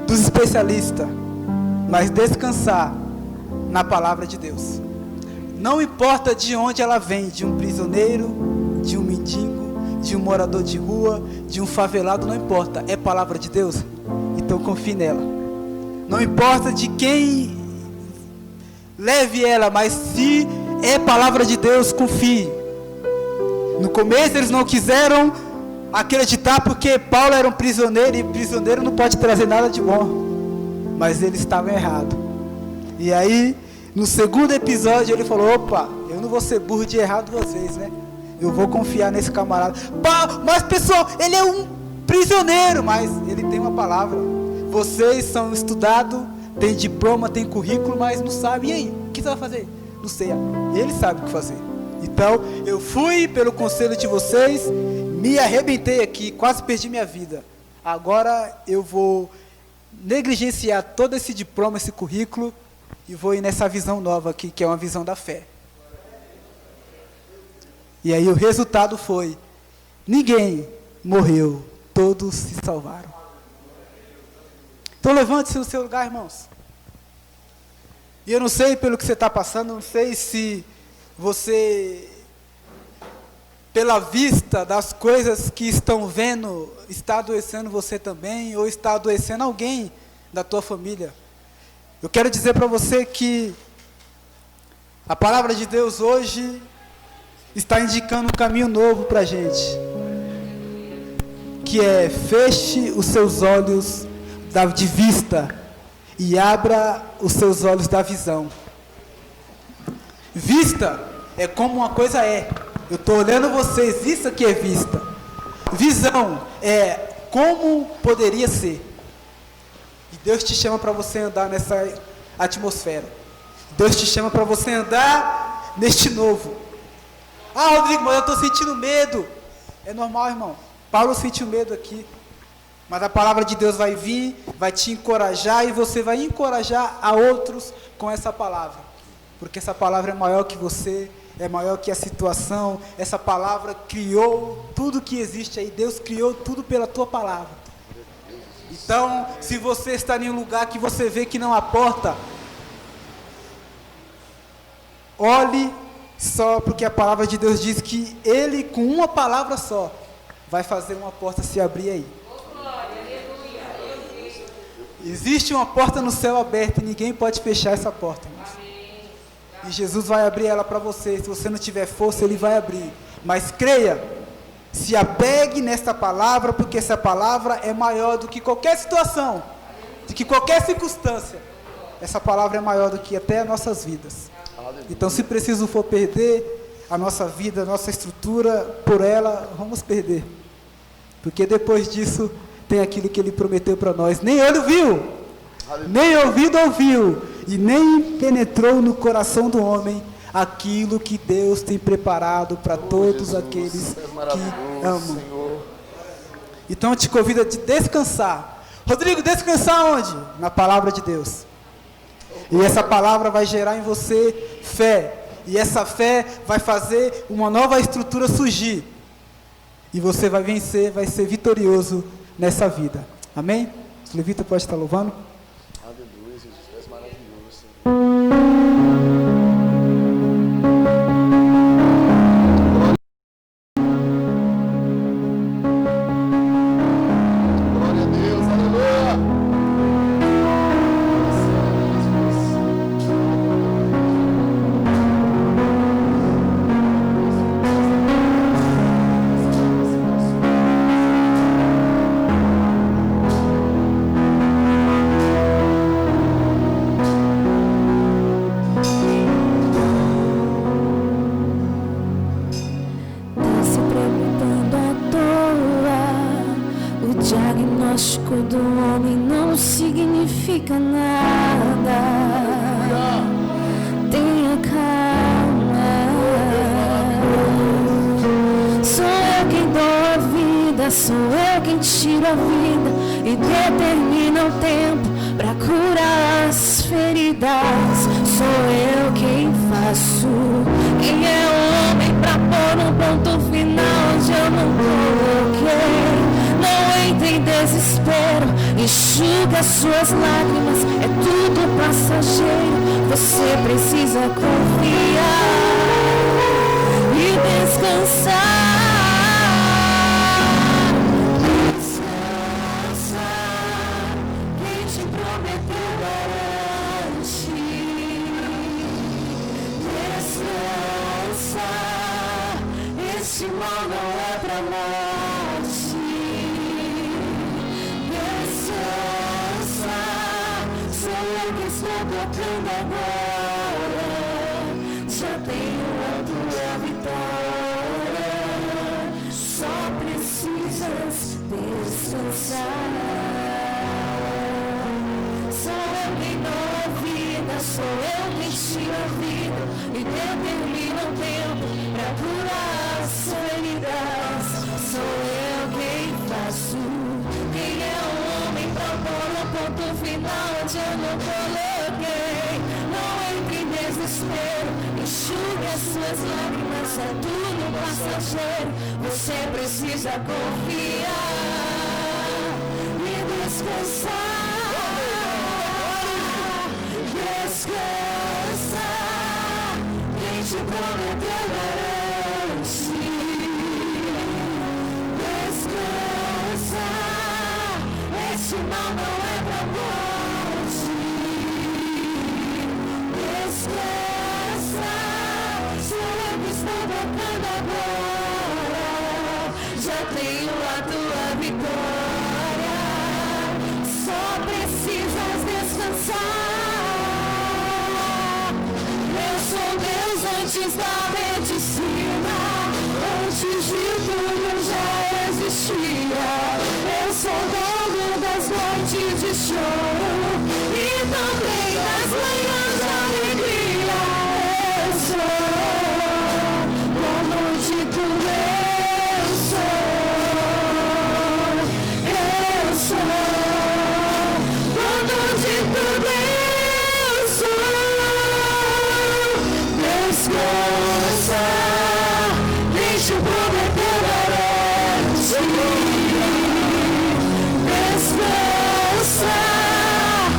dos especialistas, mas descansar na palavra de Deus. Não importa de onde ela vem, de um prisioneiro, de um mendigo, de um morador de rua, de um favelado, não importa, é palavra de Deus, então confie nela. Não importa de quem leve ela, mas se é palavra de Deus, confie. No começo eles não quiseram acreditar porque Paulo era um prisioneiro e prisioneiro não pode trazer nada de bom, mas eles estavam errados. E aí no segundo episódio ele falou, opa, eu não vou ser burro de errar duas vezes, né? Eu vou confiar nesse camarada. Mas pessoal, ele é um prisioneiro, mas ele tem uma palavra. Vocês são estudados, tem diploma, tem currículo, mas não sabem. E aí, o que você vai fazer? Não sei, ele sabe o que fazer. Então eu fui pelo conselho de vocês, me arrebentei aqui, quase perdi minha vida. Agora eu vou negligenciar todo esse diploma, esse currículo, e vou ir nessa visão nova aqui, que é uma visão da fé. E aí o resultado foi, ninguém morreu, todos se salvaram. Então levante-se no seu lugar, irmãos. E eu não sei pelo que você está passando, não sei se você, pela vista das coisas que estão vendo, está adoecendo você também, ou está adoecendo alguém da tua família. Eu quero dizer para você que a palavra de Deus hoje está indicando um caminho novo para a gente, que é, feche os seus olhos de vista e abra os seus olhos da visão. Vista é como uma coisa é. Eu estou olhando vocês, isso aqui é vista. Visão é como poderia ser. E Deus te chama para você andar nessa atmosfera. Deus te chama para você andar neste novo. Ah, Rodrigo, mas eu estou sentindo medo. É normal, irmão. Paulo sentiu medo aqui. Mas a palavra de Deus vai vir, vai te encorajar, e você vai encorajar a outros com essa palavra. Porque essa palavra é maior que você, é maior que a situação. Essa palavra criou tudo que existe aí. Deus criou tudo pela tua palavra. Então, se você está em um lugar que você vê que não há porta, olhe só, porque a palavra de Deus diz que Ele, com uma palavra só, vai fazer uma porta se abrir aí. Existe uma porta no céu aberta e ninguém pode fechar essa porta, irmãos. E Jesus vai abrir ela para você. Se você não tiver força, Ele vai abrir. Mas creia, se apegue nesta palavra, porque essa palavra é maior do que qualquer situação, do que qualquer circunstância. Essa palavra é maior do que até as nossas vidas. Então, se preciso for perder a nossa vida, a nossa estrutura, por ela, vamos perder. Porque depois disso, tem aquilo que Ele prometeu para nós. Nem olho viu, nem ouvido ouviu, e nem penetrou no coração do homem aquilo que Deus tem preparado para todos Jesus, aqueles que amam. Senhor. Então eu te convido a descansar. Rodrigo, descansar onde? Na palavra de Deus. E essa palavra vai gerar em você fé. E essa fé vai fazer uma nova estrutura surgir. E você vai vencer, vai ser vitorioso nessa vida. Amém? O levita pode estar louvando. Aleluia, Jesus, tu és maravilhoso, Senhor. Do homem não significa nada. Tenha calma. Sou eu quem dou a vida, sou eu quem tiro a vida e determina o tempo para curar as feridas. Sou eu quem faço. Quem é o homem para pôr um ponto final onde eu não coloquei? Não entre em desespero, enxuga suas lágrimas, é tudo passageiro. Você precisa confiar e descansar. Descansa, quem te prometeu garante. Descansa, esse mal não é pra morte. Tocando agora, já tenho a tua vitória. Só precisas descansar. Sou eu quem dou a vida, sou eu quem tiro a vida e determino o tempo para curar as feridas. Sou eu quem faço. Quem é o homem para pôr um ponto final onde eu não coloquei? Não entre em desespero, enxugue as suas lágrimas, é tudo passageiro. Você precisa confiar e descansar. Descansa, quem te prometeu garante. Descansa, esse mal não é pra morte. Descansa, sou eu que estou tocando agora. Já tenho a tua vitória. Só precisas descansar. Eu sou Deus antes da medicina, antes de tudo já existia. Eu sou dono das noites de choro e também das manhãs de alegria. Eu sou